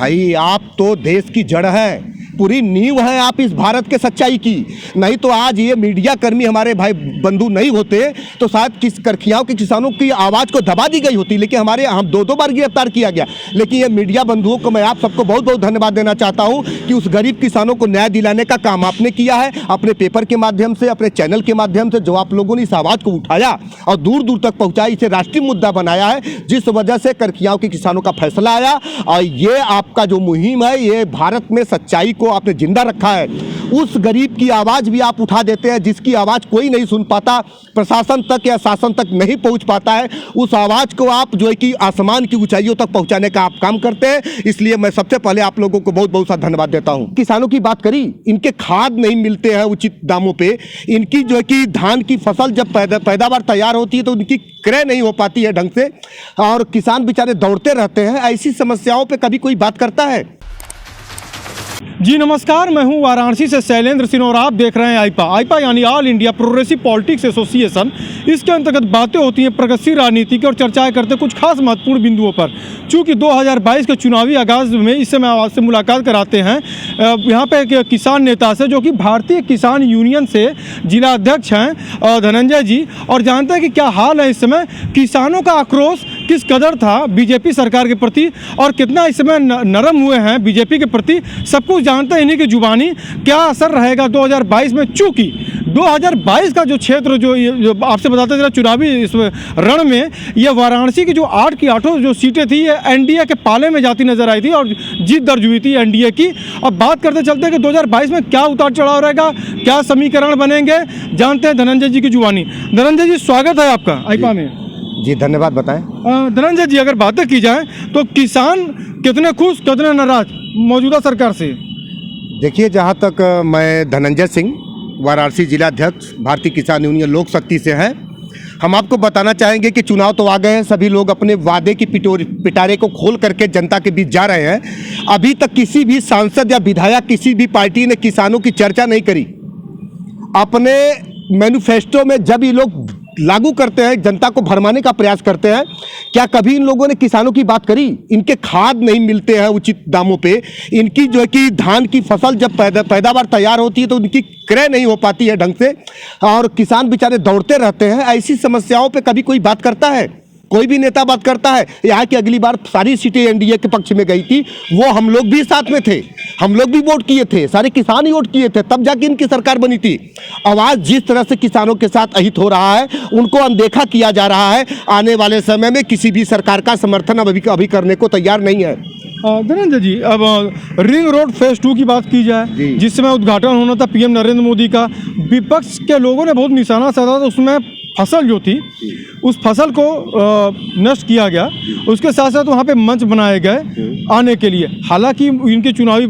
भाई आप तो देश की जड़ है, पूरी नींव है आप इस भारत के सच्चाई की। नहीं तो आज ये मीडिया कर्मी हमारे भाई बंधु नहीं होते तो शायद करखियाओं के किसानों की आवाज़ को दबा दी गई होती, लेकिन हमारे हम दो बार गिरफ्तार किया गया। लेकिन ये मीडिया बंधुओं को मैं आप सबको बहुत बहुत धन्यवाद देना चाहता हूँ कि उस गरीब किसानों को न्याय दिलाने का काम आपने किया है, अपने पेपर के माध्यम से, अपने चैनल के माध्यम से, जो आप लोगों ने इस आवाज़ को उठाया और दूर दूर तक पहुँचाया, इसे राष्ट्रीय मुद्दा बनाया है, जिस वजह से करखियाओं के किसानों का फैसला आया। और ये आपका जो मुहिम है, ये भारत में सच्चाई को आपने जिंदा रखा है। उस गरीब की आवाज़ भी आप उठा देते हैं जिसकी आवाज़ कोई नहीं सुन पाता, प्रशासन तक या शासन तक नहीं पहुंच पाता है। उस आवाज़ को आप जो है कि आसमान की ऊंचाइयों तक पहुंचाने का आप काम करते हैं, इसलिए मैं सबसे पहले आप लोगों को बहुत बहुत सा धन्यवाद देता हूं। किसानों की बात करी, इनके खाद नहीं मिलते हैं उचित दामों पे, इनकी जो है कि धान की फसल जब पैदावार तैयार होती है तो उनकी क्रय नहीं हो पाती है ढंग से, और किसान बेचारे दौड़ते रहते हैं। ऐसी समस्याओं पर कभी कोई बात करता है? जी नमस्कार, मैं हूं वाराणसी से शैलेंद्र सिंह और आप देख रहे हैं आईपा यानी all India progressive politics association. इसके अंतर्गत बातें होती हैं प्रगतिशील राजनीति की और चर्चाएं करते हैं कुछ खास महत्वपूर्ण बिंदुओं पर। चूँकि 2022 के चुनावी आगाज़ में इस समय आपसे मुलाकात कराते हैं यहाँ पे एक किसान नेता से जो कि भारतीय किसान यूनियन से जिला अध्यक्ष हैं धनंजय जी, और जानते हैं कि क्या हाल है इस समय, किसानों का आक्रोश किस कदर था बीजेपी सरकार के प्रति और कितना इस समय नरम हुए हैं बीजेपी के प्रति, सब कुछ जानते हैं इन्हीं की जुबानी। क्या असर रहेगा 2022 में, चूँकि 2022 का जो क्षेत्र जो आपसे बताते थे चुनावी इस रण में, ये वाराणसी की जो 8 की 8 जो सीटें थी ये एनडीए के पाले में जाती नजर आई थी और जीत दर्ज हुई थी एनडीए की। अब बात करते चलते हैं कि 2022 में क्या उतार चढ़ाव रहेगा, क्या समीकरण बनेंगे, जानते हैं धनंजय जी की जुबानी। धनंजय जी स्वागत है आपका आईपा में। जी धन्यवाद, बताएं। धनंजय जी अगर बातें की जाए तो किसान कितने खुश कितने नाराज मौजूदा सरकार से? देखिए, जहाँ तक मैं धनंजय सिंह, वाराणसी जिला अध्यक्ष, भारतीय किसान यूनियन लोक शक्ति से हैं, हम आपको बताना चाहेंगे कि चुनाव तो आ गए हैं, सभी लोग अपने वादे की पिटारे को खोल करके जनता के बीच जा रहे हैं। अभी तक किसी भी सांसद या विधायक, किसी भी पार्टी ने किसानों की चर्चा नहीं करी। अपने मैनिफेस्टो में जब ये लोग लागू करते हैं, जनता को भरमाने का प्रयास करते हैं, क्या कभी इन लोगों ने किसानों की बात करी? इनके खाद नहीं मिलते हैं उचित दामों पे, इनकी जो है कि धान की फसल जब पैदावार तैयार होती है तो उनकी क्रय नहीं हो पाती है ढंग से, और किसान बेचारे दौड़ते रहते हैं। ऐसी समस्याओं पे कभी कोई बात करता है? कोई भी नेता बात करता है? यहाँ की अगली बार सारी सीटें एनडीए के पक्ष में गई थी, वो हम लोग भी साथ में थे, हम लोग भी वोट किए थे, सारे किसान ही वोट किए थे, तब जाके इनकी सरकार बनी थी। आवाज़ जिस तरह से किसानों के साथ अहित हो रहा है, उनको अनदेखा किया जा रहा है, आने वाले समय में किसी भी सरकार का समर्थन अभी करने को तैयार नहीं है। धनंजय जी, अब रिंग रोड फेज 2 की बात की जाए, जिस समय उद्घाटन होना था पीएम नरेंद्र मोदी का, विपक्ष के लोगों ने बहुत निशाना साधा था, उसमें फसल जो थी उस फसल को नष्ट किया गया, उसके साथ साथ वहाँ पे मंच बनाए गए आने के लिए। हालांकि इनकी चुनावी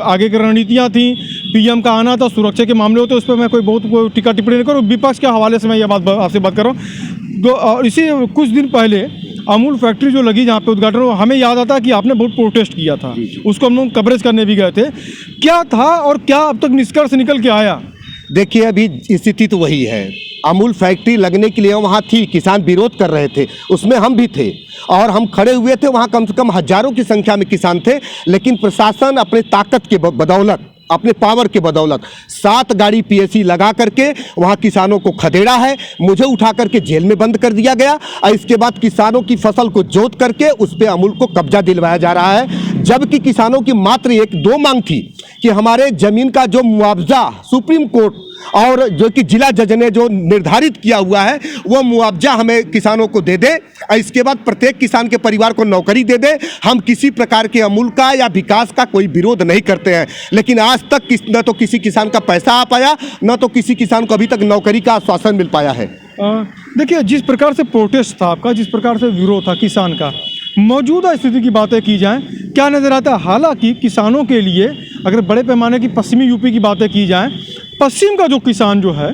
आगे की रणनीतियाँ थी, पीएम का आना था, सुरक्षा के मामले होते, उस पर मैं कोई टिक्का टिप्पणी नहीं करूँ, विपक्ष के हवाले से मैं ये बात आपसे बात कर रहा हूँ। इसी कुछ दिन पहले अमूल फैक्ट्री जो लगी जहाँ पे उद्घाटन हुआ, हमें याद आता कि आपने बहुत प्रोटेस्ट किया था, उसको हम लोग कवरेज करने भी गए थे। क्या था और क्या अब तक निष्कर्ष निकल के आया? देखिए, अभी स्थिति तो वही है। अमूल फैक्ट्री लगने के लिए वहाँ थी, किसान विरोध कर रहे थे, उसमें हम भी थे और हम खड़े हुए थे। वहाँ कम से कम हजारों की संख्या में किसान थे, लेकिन प्रशासन अपने ताकत के बदौलत, अपने पावर के बदौलत 7 गाड़ी पीएसी लगा करके वहाँ किसानों को खदेड़ा है। मुझे उठा करके जेल में बंद कर दिया गया और इसके बाद किसानों की फसल को जोत करके उस पर अमूल को कब्जा दिलवाया जा रहा है, जबकि किसानों की मात्र 1-2 मांग थी कि हमारे ज़मीन का जो मुआवजा सुप्रीम कोर्ट और जो कि जिला जज ने जो निर्धारित किया हुआ है वो मुआवजा हमें किसानों को दे दे, और इसके बाद प्रत्येक किसान के परिवार को नौकरी दे दे। हम किसी प्रकार के अमूल का या विकास का कोई विरोध नहीं करते हैं, लेकिन आज तक न तो किसी किसान का पैसा आ पाया, न तो किसी किसान को अभी तक नौकरी का आश्वासन मिल पाया है। देखिए, जिस प्रकार से प्रोटेस्ट था आपका, जिस प्रकार से विरोध था किसान का, मौजूदा स्थिति की बातें की जाएं, क्या नज़र आता है? हालांकि किसानों के लिए अगर बड़े पैमाने की पश्चिमी यूपी की बातें की जाएं, पश्चिम का जो किसान जो है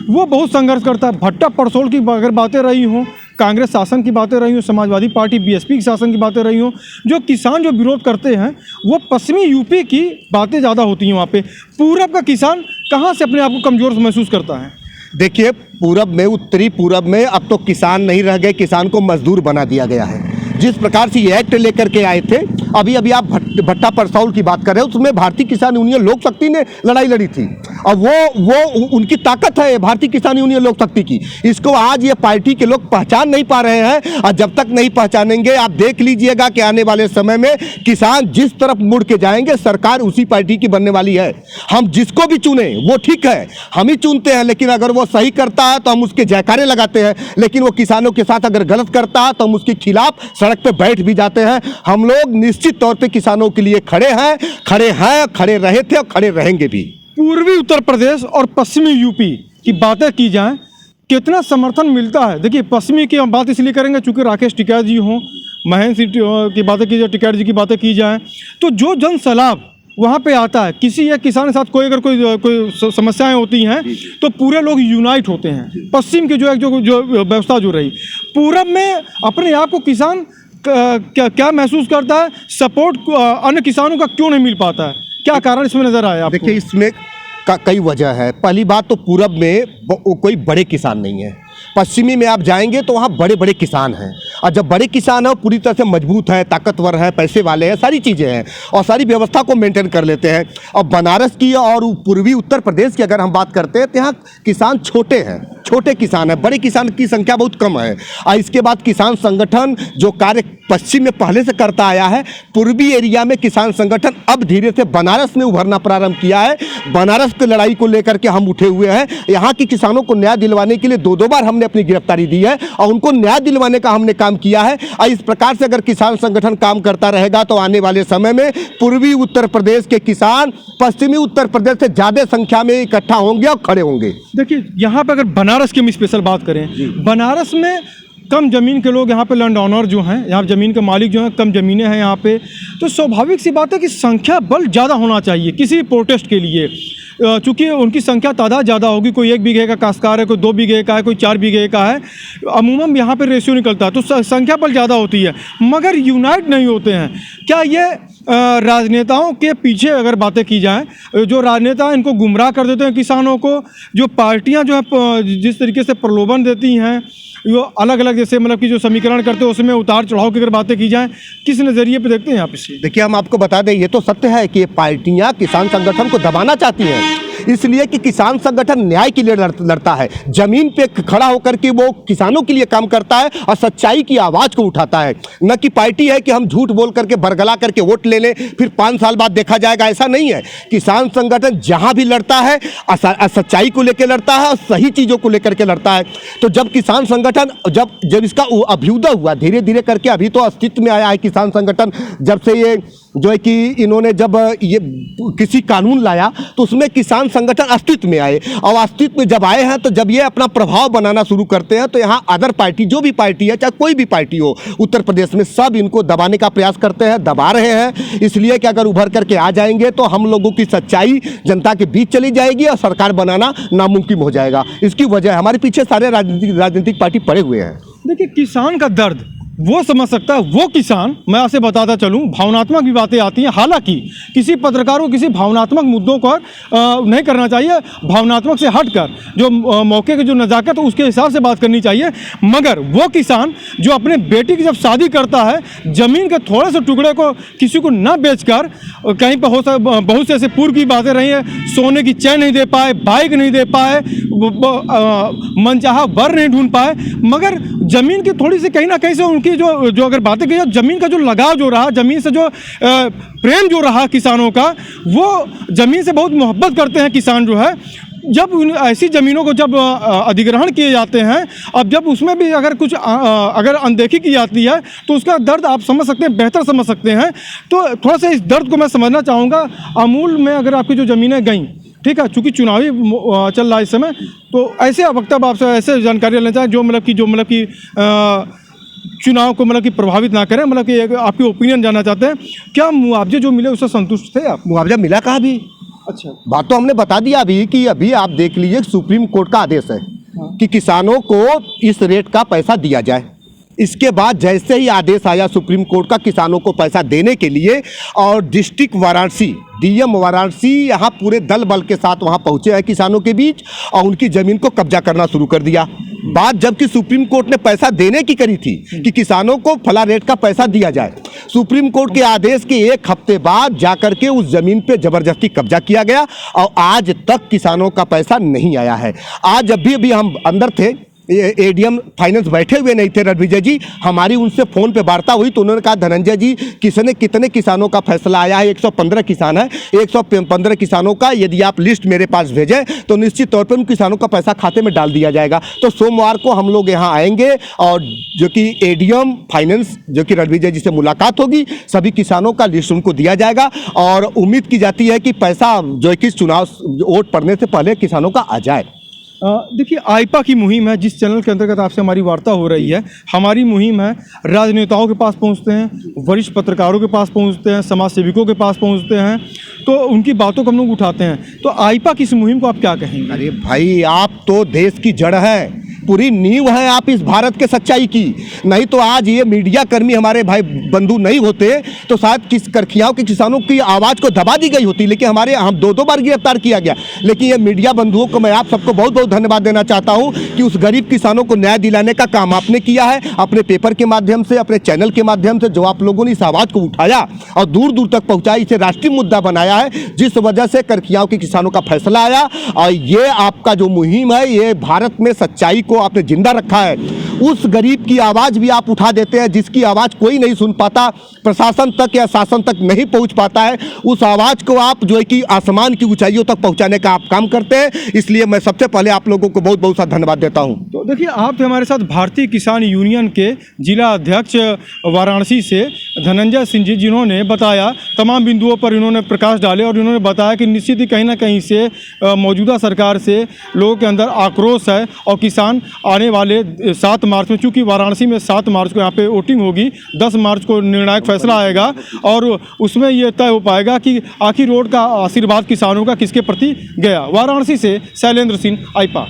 वो बहुत संघर्ष करता है। भट्टा परसोल की अगर बातें रही हों, कांग्रेस शासन की बातें रही हों, समाजवादी पार्टी बीएसपी की शासन की बातें रही हों, जो किसान जो विरोध करते हैं वो पश्चिमी यूपी की बातें ज़्यादा होती हैं। वहाँ पे पूरब का किसान कहाँ से अपने आप को कमज़ोर महसूस करता है? देखिए, पूरब में, उत्तरी पूरब में अब तो किसान नहीं रह गए, किसान को मजदूर बना दिया गया है। जिस प्रकार से ये एक्ट लेकर के आए थे अभी अभी आप भट्टा परसौल की बात कर रहे हो, उसमें भारतीय किसान यूनियन लोक शक्ति ने लड़ाई लड़ी थी और वो उनकी ताकत है भारतीय किसान यूनियन लोक शक्ति की। इसको आज ये पार्टी के लोग पहचान नहीं पा रहे हैं और जब तक नहीं पहचानेंगे आप देख लीजिएगा कि आने वाले समय में किसान जिस तरफ मुड़ के जाएंगे सरकार उसी पार्टी की बनने वाली है। हम जिसको भी चुने वो ठीक है, हम ही चुनते हैं, लेकिन अगर वो सही करता है तो हम उसके जयकारे लगाते हैं, लेकिन वो किसानों के साथ अगर गलत करता है तो हम उसके खिलाफ सड़क पे बैठ भी जाते हैं। हम लोग निश्चित तौर पे किसानों के लिए खड़े हैं, खड़े रहे थे और खड़े रहेंगे भी। पूर्वी उत्तर प्रदेश और पश्चिमी यूपी की बातें की जाएं, कितना समर्थन मिलता है? देखिए, पश्चिमी की हम बात इसलिए करेंगे चूँकि राकेश टिकैत जी हों, महेंद्र सिंह की बातें की जाए, टिकैत जी की बातें की जाएँ, तो जो जन सैलाब वहाँ पे आता है, किसी एक किसान के साथ कोई अगर कोई समस्याएं होती हैं तो पूरे लोग यूनाइट होते हैं। पश्चिम की जो व्यवस्था जो रही, पूरब में अपने आप को किसान क्या महसूस करता है? सपोर्ट अन्य किसानों का क्यों नहीं मिल पाता है? क्या कारण इसमें नजर आया आपको? देखिए, इसमें कई वजह है। पहली बात तो पूरब में कोई बड़े किसान नहीं है। पश्चिमी में आप जाएंगे तो वहाँ बड़े बड़े किसान हैं, और जब बड़े किसान हैं पूरी तरह से मजबूत हैं, ताकतवर हैं, पैसे वाले हैं, सारी चीज़ें हैं और सारी व्यवस्था को मेंटेन कर लेते हैं। और बनारस की और पूर्वी उत्तर प्रदेश की अगर हम बात करते हैं तो यहाँ किसान छोटे हैं, छोटे किसान हैं, बड़े किसान की संख्या बहुत कम है। और इसके बाद किसान संगठन जो कार्य पश्चिम में पहले से करता आया है, पूर्वी एरिया में किसान संगठन अब धीरे से बनारस में उभरना प्रारंभ किया है। बनारस की लड़ाई को लेकर के हम उठे हुए हैं। यहाँ के किसानों को न्याय दिलवाने के लिए दो बार हमने अपनी गिरफ्तारी दी है और उनको न्याय दिलवाने का हमने काम किया है। और इस प्रकार से अगर किसान संगठन काम करता रहेगा तो आने वाले समय में पूर्वी उत्तर प्रदेश के किसान पश्चिमी उत्तर प्रदेश से ज़्यादा संख्या में इकट्ठा होंगे और खड़े होंगे। देखिए, यहाँ पे अगर बनारस की हम स्पेशल बात करें, बनारस में कम ज़मीन के लोग यहाँ पे लैंड ओनर जो हैं, यहाँ ज़मीन के मालिक जो हैं, कम ज़मीनें हैं यहाँ पे, तो स्वाभाविक सी बात है कि संख्या बल ज़्यादा होना चाहिए किसी प्रोटेस्ट के लिए। चूँकि उनकी संख्या तादाद ज़्यादा होगी, कोई 1 बीघे का काश्तकार है, कोई 2 बीघे का है, कोई 4 बीघे का है, अमूमन यहाँ पे रेशियो निकलता है, तो संख्या बल ज़्यादा होती है, मगर यूनाइट नहीं होते हैं। क्या ये राजनेताओं के पीछे अगर बातें की जाएँ, जो राजनेता इनको गुमराह कर देते हैं किसानों को, जो पार्टियाँ जो है जिस तरीके से प्रलोभन देती हैं, वो अलग अलग जैसे मतलब कि जो समीकरण करते हैं उसमें उतार चढ़ाव की अगर बातें की जाएं, किस नज़रिए पे देखते हैं आप इसे? देखिए, हम आपको बता दें, ये तो सत्य है कि ये पार्टियां किसान संगठन को दबाना चाहती हैं, इसलिए कि किसान संगठन न्याय के लिए लड़ता है, जमीन पे खड़ा होकर के वो किसानों के लिए काम करता है और सच्चाई की आवाज़ को उठाता है। न कि पार्टी है कि हम झूठ बोल करके बरगला करके वोट ले लें, फिर 5 साल बाद देखा जाएगा, ऐसा नहीं है। किसान संगठन जहाँ भी लड़ता है सच्चाई को लेकर लड़ता है और सही चीज़ों को लेकर के लड़ता है। तो जब किसान संगठन जब इसका अभ्युदय हुआ धीरे धीरे करके, अभी तो अस्तित्व में आया है किसान संगठन, जब से ये जो है कि इन्होंने जब ये किसी कानून लाया तो उसमें किसान संगठन अस्तित्व में आए, और अस्तित्व में जब आए हैं तो जब ये अपना प्रभाव बनाना शुरू करते हैं तो यहाँ अदर पार्टी, जो भी पार्टी है, चाहे कोई भी पार्टी हो उत्तर प्रदेश में, सब इनको दबाने का प्रयास करते हैं, दबा रहे हैं। इसलिए कि अगर उभर करके आ जाएंगे तो हम लोगों की सच्चाई जनता के बीच चली जाएगी और सरकार बनाना नामुमकिन हो जाएगा। इसकी वजह हमारे पीछे सारे राजनीतिक पार्टी पड़े हुए हैं। देखिए, किसान का दर्द वो समझ सकता है वो किसान। मैं आपसे बताता चलूं, भावनात्मक भी बातें आती हैं, हालांकि किसी पत्रकार को किसी भावनात्मक मुद्दों पर नहीं करना चाहिए, भावनात्मक से हटकर जो मौके की जो नज़ाकत है उसके हिसाब से बात करनी चाहिए। मगर वो किसान जो अपने बेटी की जब शादी करता है, ज़मीन के थोड़े से टुकड़े को किसी को न बेचकर, कहीं पर बहुत से ऐसे पूर्व की बातें रही हैं, सोने की चैन नहीं दे पाए, बाइक नहीं दे पाए, मनचाहा वर नहीं ढूंढ पाए, मगर ज़मीन की थोड़ी सी कहीं ना कहीं से की जो अगर बातें की, जमीन का जो लगाव जो रहा, जमीन से जो प्रेम जो रहा किसानों का, वो जमीन से बहुत मोहब्बत करते हैं किसान जो है। जब ऐसी ज़मीनों को जब अधिग्रहण किए जाते हैं, अब जब उसमें भी अगर कुछ अगर अनदेखी की जाती है तो उसका दर्द आप समझ सकते हैं, बेहतर समझ सकते हैं। तो थोड़ा सा इस दर्द को मैं समझना चाहूँगा। अमूल में अगर आपकी जो ज़मीनें गईं, ठीक है, चूँकि चुनावी चल रहा है इस समय, तो ऐसे वक्तव्य आपसे ऐसे जानकारी लेना चाहें जो मतलब कि चुनाव को मतलब कि प्रभावित ना करें, मतलब कि आपकी ओपिनियन जानना चाहते हैं। क्या मुआवजे जो मिले उससे संतुष्ट थे आप? मुआवजा मिला कहाँ भी? अच्छा, बात तो हमने बता दिया अभी कि अभी आप देख लीजिए, सुप्रीम कोर्ट का आदेश है कि किसानों को इस रेट का पैसा दिया जाए। इसके बाद जैसे ही आदेश आया सुप्रीम कोर्ट का किसानों को पैसा देने के लिए, और डिस्ट्रिक्ट वाराणसी, डीएम वाराणसी यहाँ पूरे दल बल के साथ वहाँ पहुँचे हैं किसानों के बीच और उनकी ज़मीन को कब्जा करना शुरू कर दिया। बात जबकि सुप्रीम कोर्ट ने पैसा देने की करी थी कि किसानों को फला रेट का पैसा दिया जाए, सुप्रीम कोर्ट के आदेश के एक हफ्ते बाद जाकर के उस जमीन पे जबरदस्ती कब्जा किया गया और आज तक किसानों का पैसा नहीं आया है। आज जब भी हम अंदर थे, एडीएम फाइनेंस बैठे हुए नहीं थे रणविजय जी, हमारी उनसे फ़ोन पे वार्ता हुई तो उन्होंने कहा धनंजय जी कितने किसानों का फैसला आया है, 115 किसान है, 115 किसानों का यदि आप लिस्ट मेरे पास भेजें तो निश्चित तौर पर उन किसानों का पैसा खाते में डाल दिया जाएगा। तो सोमवार को हम लोग यहाँ आएंगे और जो कि एडीएम फाइनेंस जो कि रणविजय जी से मुलाकात होगी, सभी किसानों का लिस्ट उनको दिया जाएगा और उम्मीद की जाती है कि पैसा जो कि चुनाव वोट पड़ने से पहले किसानों का आ जाए। देखिए, आईपा की मुहिम है, जिस चैनल के अंतर्गत आपसे हमारी वार्ता हो रही है, हमारी मुहिम है राजनेताओं के पास पहुंचते हैं, वरिष्ठ पत्रकारों के पास पहुंचते हैं, समाज सेविकों के पास पहुंचते हैं, तो उनकी बातों को हम लोग उठाते हैं। तो आईपा की इस मुहिम को आप क्या कहेंगे? अरे भाई, आप तो देश की जड़ है, पूरी नींव है आप इस भारत के सच्चाई की। नहीं तो आज ये मीडिया कर्मी हमारे भाई बंधु नहीं होते तो शायद किस करखियाओं के किसानों की आवाज़ को दबा दी गई होती, लेकिन हम दो बार गिरफ्तार किया गया। लेकिन ये मीडिया बंधुओं को मैं आप सबको बहुत बहुत धन्यवाद देना चाहता हूँ कि उस गरीब किसानों को न्याय दिलाने का काम आपने किया है, अपने पेपर के माध्यम से, अपने चैनल के माध्यम से, जो आप लोगों ने इस आवाज़ को उठाया और दूर दूर तक पहुँचाया, इसे राष्ट्रीय मुद्दा बनाया है, जिस वजह से करखियाओं के किसानों का फैसला आया। और ये आपका जो मुहिम है, ये भारत में सच्चाई को आपने जिंदा रखा है। उस गरीब की आवाज़ भी आप उठा देते हैं जिसकी आवाज़ कोई नहीं सुन पाता, प्रशासन तक या शासन तक नहीं पहुंच पाता है, उस आवाज़ को आप जो है कि आसमान की ऊंचाइयों तक पहुंचाने का आप काम करते हैं। इसलिए मैं सबसे पहले आप लोगों को बहुत बहुत सा धन्यवाद देता हूं। तो देखिए, आप थे हमारे साथ भारतीय किसान यूनियन के जिला अध्यक्ष वाराणसी से धनंजय सिंह जी, जिन्होंने बताया तमाम बिंदुओं पर इन्होंने प्रकाश डाले और इन्होंने बताया कि निश्चित ही कहीं ना कहीं से मौजूदा सरकार से लोगों के अंदर आक्रोश है और किसान आने वाले 7 मार्च में, चूँकि वाराणसी में 7 मार्च को यहाँ पे वोटिंग होगी, 10 मार्च को निर्णायक फैसला आएगा और उसमें ये तय हो पाएगा कि आखिर वोट का आशीर्वाद किसानों का किसके प्रति गया। वाराणसी से शैलेंद्र सिंह, आईपा।